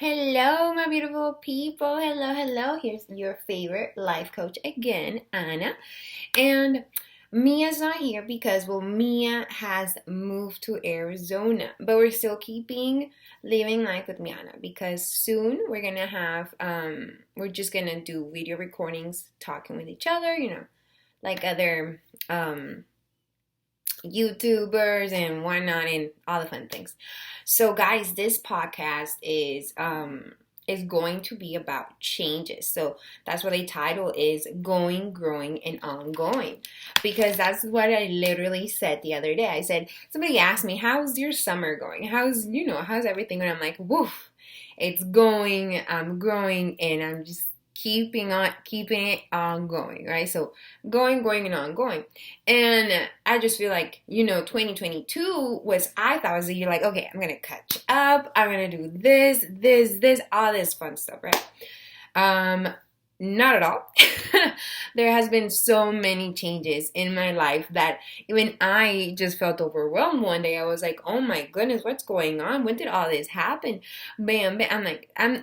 Hello, my beautiful people. Hello, hello. Here's your favorite life coach again, Anna. And Mia's not here because, well, Mia has moved to Arizona, but we're still keeping living life with Miana because soon we're gonna have, we're just gonna do video recordings talking with each other, like other, YouTubers and whatnot and all the fun things. So guys, this podcast is going to be about changes. So that's what the title is: going, growing, and ongoing. Because that's what I literally said the other day. I said, somebody asked me, how's your summer going? How's everything? And I'm like, woof, it's going, I'm growing, and I'm just keeping it on going, right? So going and ongoing. And I just feel like, 2022 I thought was the year like, okay, I'm gonna catch up, I'm gonna do this, all this fun stuff, right? Um, Not at all. There has been so many changes in my life that even I just felt overwhelmed one day. I was like, "Oh my goodness, what's going on? When did all this happen?" Bam, bam.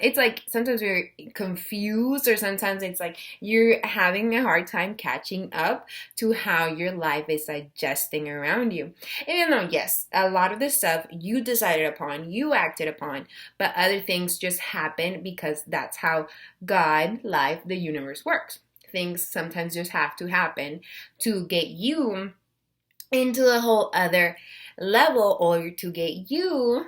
It's like sometimes you're confused, or sometimes it's like you're having a hard time catching up to how your life is adjusting around you. Even though, yes, a lot of the stuff you decided upon, you acted upon, but other things just happen because that's how God, life, the universe works. Things sometimes just have to happen to get you into a whole other level, or to get you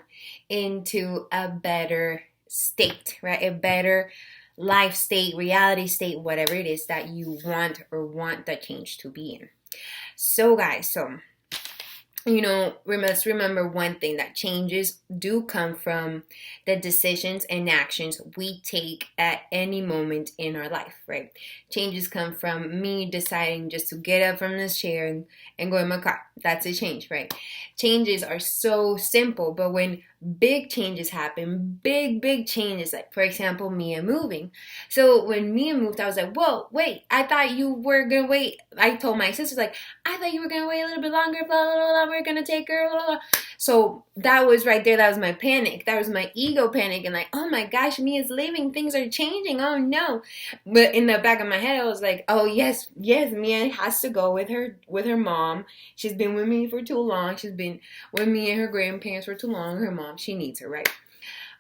into a better state, right? A better life state, reality state, whatever it is that you want or want the change to be in. So, guys, we must remember one thing: that changes do come from the decisions and actions we take at any moment in our life, right? Changes come from me deciding just to get up from this chair and go in my car. That's a change, right? Changes are so simple, but when big changes happen, big changes, like for example, Mia moving. So when Mia moved, I was like, whoa, wait, I thought you were gonna wait. I told my sisters, like, I thought you were gonna wait a little bit longer, blah, blah, blah, we're gonna take her, blah, blah. So that was right there, that was my panic. That was my ego panic, and like, oh my gosh, Mia's leaving, things are changing, oh no. But in the back of my head, I was like, oh yes, Mia has to go with her mom. She's been with me for too long. She's been with me and her grandparents for too long. Her mom, she needs her, right?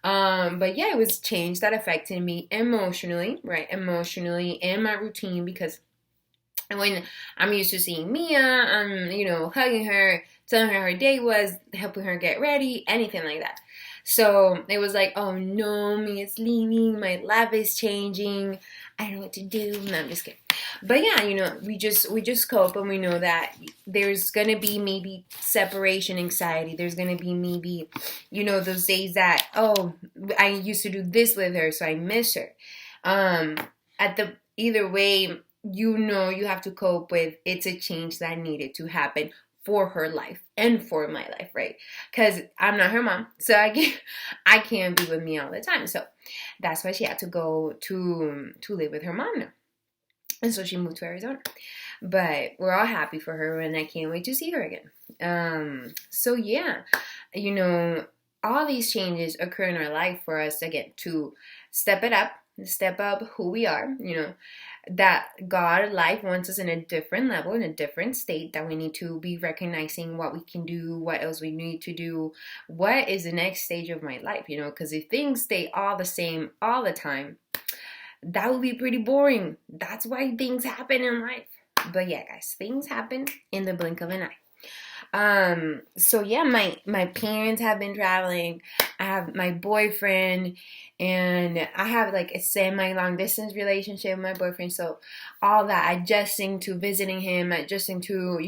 But yeah, it was change that affected me emotionally, right? Emotionally and my routine, because when I'm used to seeing Mia, I'm, hugging her, telling her day was, helping her get ready, anything like that. So it was like, oh no, Mia's leaving, my life is changing, I don't know what to do. No, I'm just kidding. But yeah, we just cope, and we know that there's gonna be maybe separation anxiety. There's gonna be maybe, those days that, oh, I used to do this with her, so I miss her. At the either way, you have to cope with, it's a change that needed to happen for her life and for my life, right? Because I'm not her mom, so I can't be with me all the time. So that's why she had to go to live with her mom now, and so she moved to Arizona. But we're all happy for her, and I can't wait to see her again. So yeah, all these changes occur in our life for us again to step up who we are, that God, life wants us in a different level, in a different state, that we need to be recognizing what we can do, what else we need to do, what is the next stage of my life, because if things stay all the same all the time, that would be pretty boring. That's why things happen in life. But yeah, guys, things happen in the blink of an eye. So yeah, my parents have been traveling. I have my boyfriend, and I have like a semi long distance relationship with my boyfriend. So all that, adjusting to visiting him, adjusting to,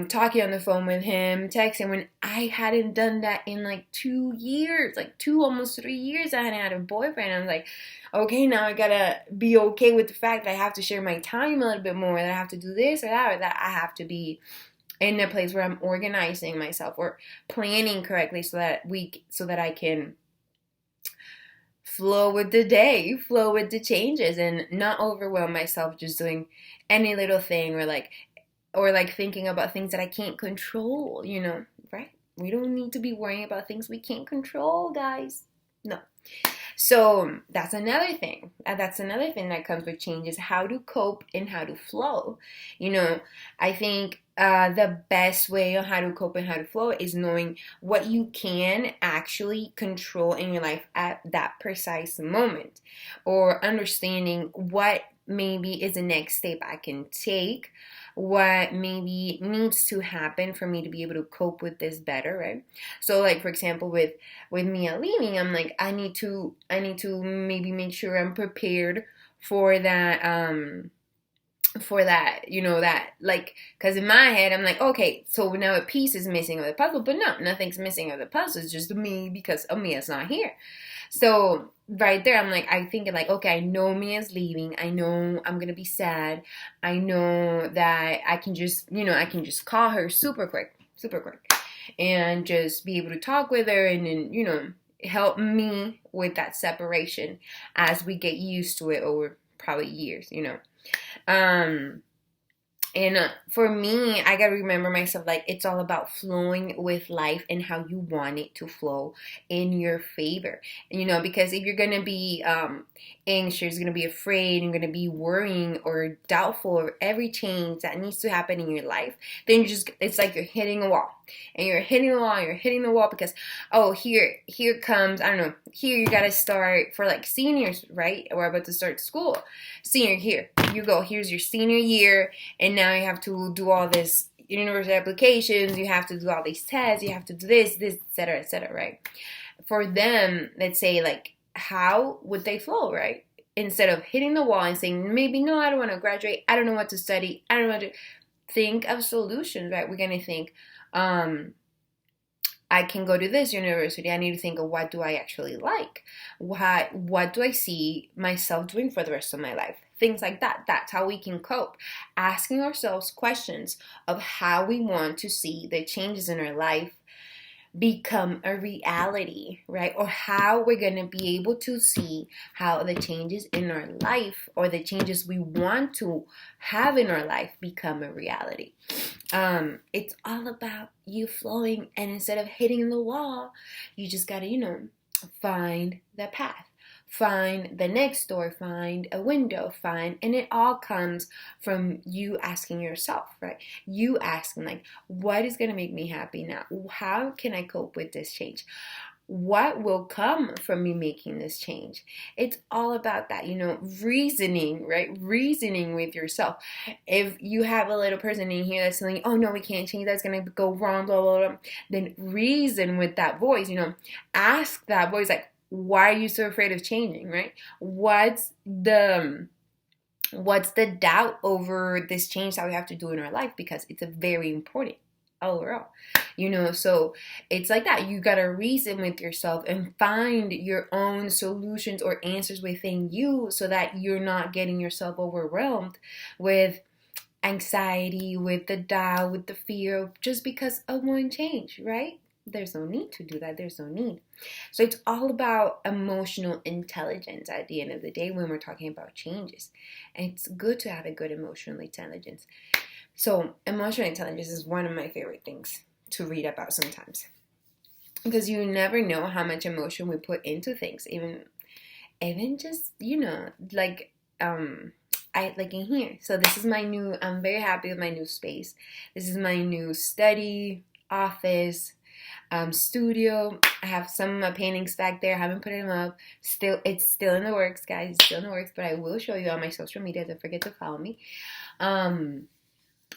talking on the phone with him, texting, when I hadn't done that in like 2 years, like almost 3 years. I hadn't had a boyfriend. I was like, okay, now I gotta be okay with the fact that I have to share my time a little bit more, that I have to do this or that I have to be in a place where I'm organizing myself or planning correctly, so that I can flow with the day, flow with the changes, and not overwhelm myself just doing any little thing, or thinking about things that I can't control, right? We don't need to be worrying about things we can't control, guys. No. So that's another thing. That's another thing that comes with change is how to cope and how to flow. I think the best way on how to cope and how to flow is knowing what you can actually control in your life at that precise moment, or understanding what maybe is the next step I can take, what maybe needs to happen for me to be able to cope with this better, right? So like for example with Mia leaving, I'm like I need to maybe make sure I'm prepared for that that, like, because in my head I'm like, okay, so now a piece is missing of the puzzle, but no, nothing's missing of the puzzle. It's just me because Mia's not here. So right there, I'm like, I think like, okay, I know Mia's leaving. I know I'm gonna be sad. I know that I can just call her super quick, and just be able to talk with her, and then help me with that separation as we get used to it over probably years. And for me, I gotta remember myself, like, it's all about flowing with life and how you want it to flow in your favor. Because if you're gonna be anxious, gonna be afraid, and gonna be worrying or doubtful of every change that needs to happen in your life, then it's like you're hitting a wall. And you're hitting the wall because, oh, here comes, I don't know, here you gotta start for like seniors, right? We're about to start school. Senior, here you go, here's your senior year, and now you have to do all this university applications, you have to do all these tests, you have to do this, et cetera, right? For them, let's say, like, how would they flow, right? Instead of hitting the wall and saying, maybe, no, I don't want to graduate, I don't know what to study, I don't know what to think of solutions, right? We're going to think, I can go to this university. I need to think of what do I actually like? What do I see myself doing for the rest of my life? Things like that. That's how we can cope. Asking ourselves questions of how we want to see the changes in our life become a reality, right? Or how we're going to be able to see how the changes in our life, or the changes we want to have in our life, become a reality. It's all about you flowing, and instead of hitting the wall, you just got to, find the path. Find the next door, find a window, and it all comes from you asking yourself, right? You asking, like, what is going to make me happy now? How can I cope with this change? What will come from me making this change? It's all about that, reasoning, right? Reasoning with yourself. If you have a little person in here that's saying, oh no, we can't change, that's going to go wrong, blah, blah, blah, then reason with that voice, ask that voice, like, why are you so afraid of changing, right? What's the doubt over this change that we have to do in our life? Because it's a very important overall, so it's like that. You gotta reason with yourself and find your own solutions or answers within you, so that you're not getting yourself overwhelmed with anxiety, with the doubt, with the fear of just because of one change, right? There's no need to do that. There's no need. So it's all about emotional intelligence at the end of the day when we're talking about changes. And it's good to have a good emotional intelligence. So emotional intelligence is one of my favorite things to read about sometimes. Because you never know how much emotion we put into things. Even just, like, I like in here. So this is I'm very happy with my new space. This is my new study, office, studio. I have some of my paintings back there. I haven't put them up. It's still in the works, guys. It's still in the works, but I will show you on my social media. Don't forget to follow me.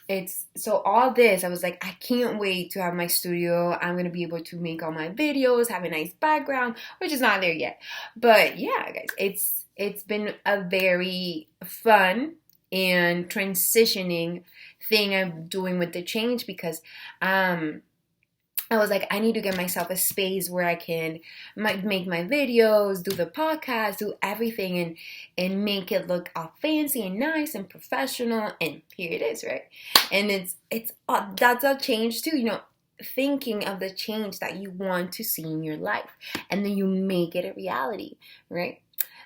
It's so all this, I was like, I can't wait to have my studio. I'm gonna be able to make all my videos, have a nice background, which is not there yet. But yeah, guys, it's been a very fun and transitioning thing I'm doing with the change, because I was like, I need to get myself a space where I can make my videos, do the podcast, do everything, and make it look all fancy and nice and professional. And here it is, right? And that's a change too, thinking of the change that you want to see in your life, and then you make it a reality, right?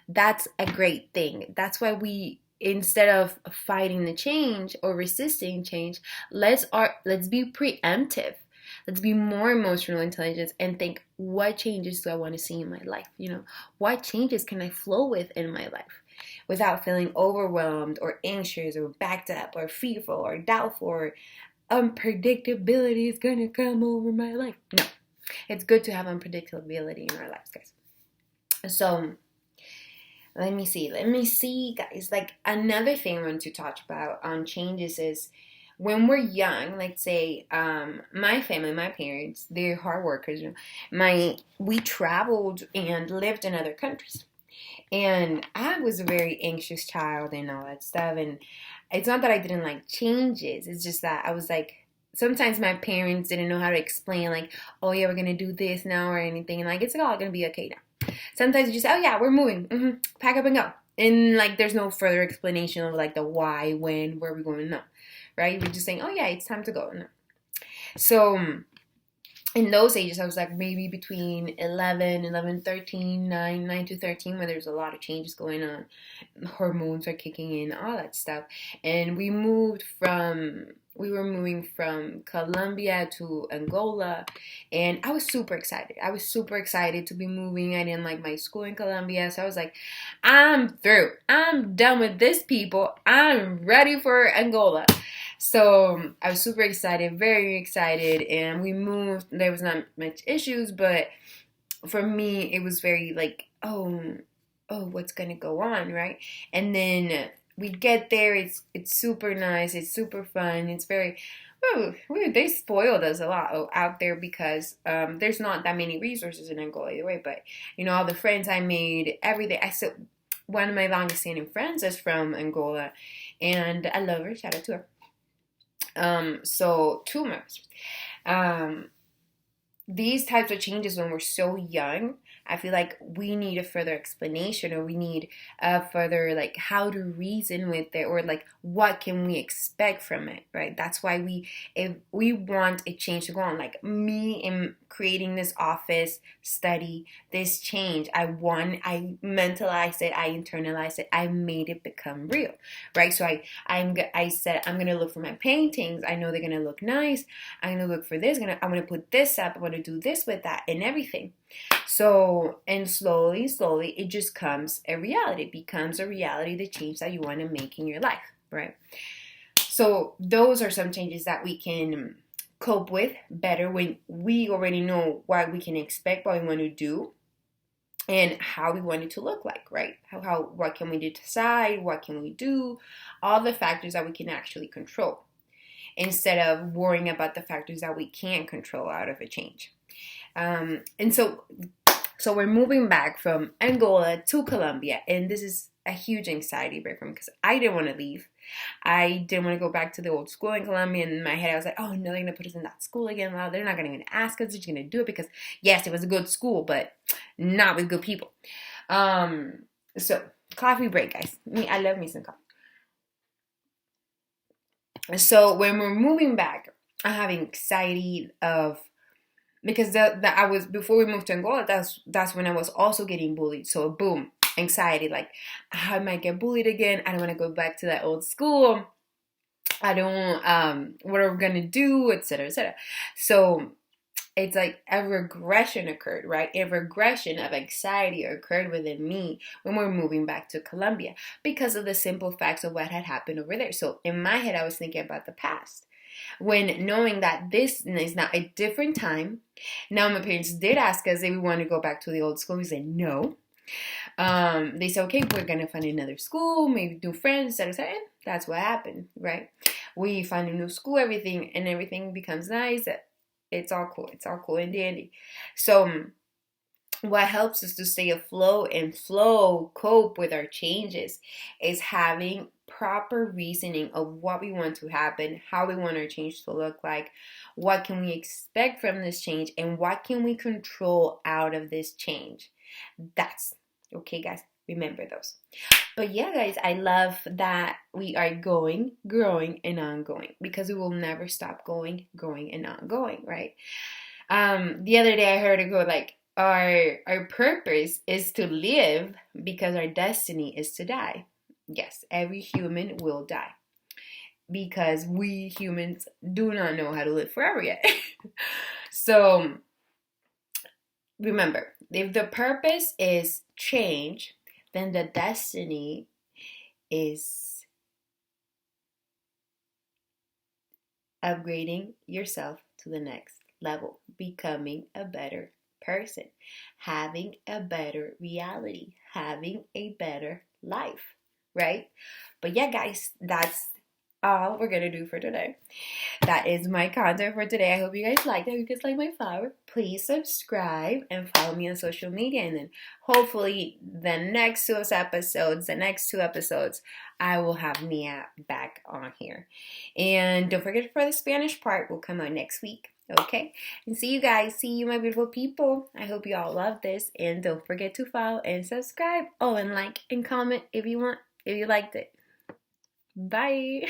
That's a great thing. That's why instead of fighting the change or resisting change, let's be preemptive. Let's be more emotional intelligence and think, what changes do I want to see in my life? What changes can I flow with in my life without feeling overwhelmed or anxious or backed up or fearful or doubtful or unpredictability is going to come over my life. No, it's good to have unpredictability in our lives, guys. So let me see, guys. Like, another thing I want to talk about on changes is when we're young. Let's say my family, my parents, they're hard workers. We traveled and lived in other countries, and I was a very anxious child and all that stuff. And it's not that I didn't like changes. It's just that I was like, sometimes my parents didn't know how to explain, like, oh yeah, we're gonna do this now or anything, and like, it's all gonna be okay now. Sometimes you just say, oh yeah, we're moving, pack up and go, and like, there's no further explanation of like the why, when, where we're going. No, right? We're just saying, oh yeah, it's time to go. No. So in those ages, I was like maybe between 11, 13, 9 to 13, where there's a lot of changes going on. Hormones are kicking in, all that stuff. And we were moving from Colombia to Angola, and I was super excited. I was super excited to be moving. I didn't like my school in Colombia, so I was like, I'm through. I'm done with this, people. I'm ready for Angola. So I was super excited, very excited, and we moved. There was not much issues, but for me, it was very like, oh, what's gonna go on, right? And then we get there. It's super nice. It's super fun. It's very, they spoiled us a lot out there because there's not that many resources in Angola either way. But all the friends I made, everything. One of my longest standing friends is from Angola, and I love her. Shout out to her. So two members. These types of changes when we're so young, I feel like we need a further explanation, or we need a further like how to reason with it, or like what can we expect from it, right? That's why if we want a change to go on, like me in creating this office study, this change, I mentalized it, I internalized it, I made it become real, right? So I said I'm gonna look for my paintings. I know they're gonna look nice. I'm gonna look for this. I'm gonna put this up. I'm gonna do this with that and everything. So, and slowly, it just becomes a reality, the change that you want to make in your life, right? So those are some changes that we can cope with better when we already know what we can expect, what we want to do, and how we want it to look like, right? What can we decide? What can we do? All the factors that we can actually control, instead of worrying about the factors that we can't control out of a change. And so we're moving back from Angola to Colombia, and this is a huge anxiety break for me because I didn't want to leave. I didn't want to go back to the old school in Colombia. And in my head, I was like, oh no, they're going to put us in that school again. Well, they're not going to even ask us. They're just going to do it because, yes, it was a good school, but not with good people. So coffee break, guys. I love me some coffee. So when we're moving back, I'm having anxiety because I was, before we moved to Angola, that's when I was also getting bullied. So boom, anxiety, like I might get bullied again. I don't want to go back to that old school. I don't, what are we going to do, etc., etc. So it's like a regression occurred, right? A regression of anxiety occurred within me when we were moving back to Colombia because of the simple facts of what had happened over there. So in my head, I was thinking about the past. When knowing that this is now a different time. Now my parents did ask us if we want to go back to the old school. We said no. They said, okay, we're going to find another school, maybe new friends, etc. And that's what happened, right? We find a new school, everything becomes nice. It's all cool. It's all cool and dandy. So what helps us to stay afloat and cope with our changes is having proper reasoning of what we want to happen, how we want our change to look like, what can we expect from this change, and what can we control out of this change. That's okay, guys. Remember those. But yeah, guys, I love that we are going, growing, and ongoing, because we will never stop going, growing, and ongoing, right? The other day I heard it go like, our purpose is to live because our destiny is to die. Yes, every human will die. because we humans do not know how to live forever yet. So remember, if the purpose is change, then the destiny is upgrading yourself to the next level, becoming a better person, having a better reality, having a better life, right? But yeah, guys, that's all we're gonna do for today. That is my content for today. I hope you guys liked it. If you guys like my flower, please subscribe and follow me on social media. And then hopefully the next two episodes, I will have Mia back on here. And don't forget for the Spanish part will come out next week. Okay? And see you guys. See you, my beautiful people. I hope you all love this. And don't forget to follow and subscribe. Oh, and like and comment if you want, if you liked it. Bye.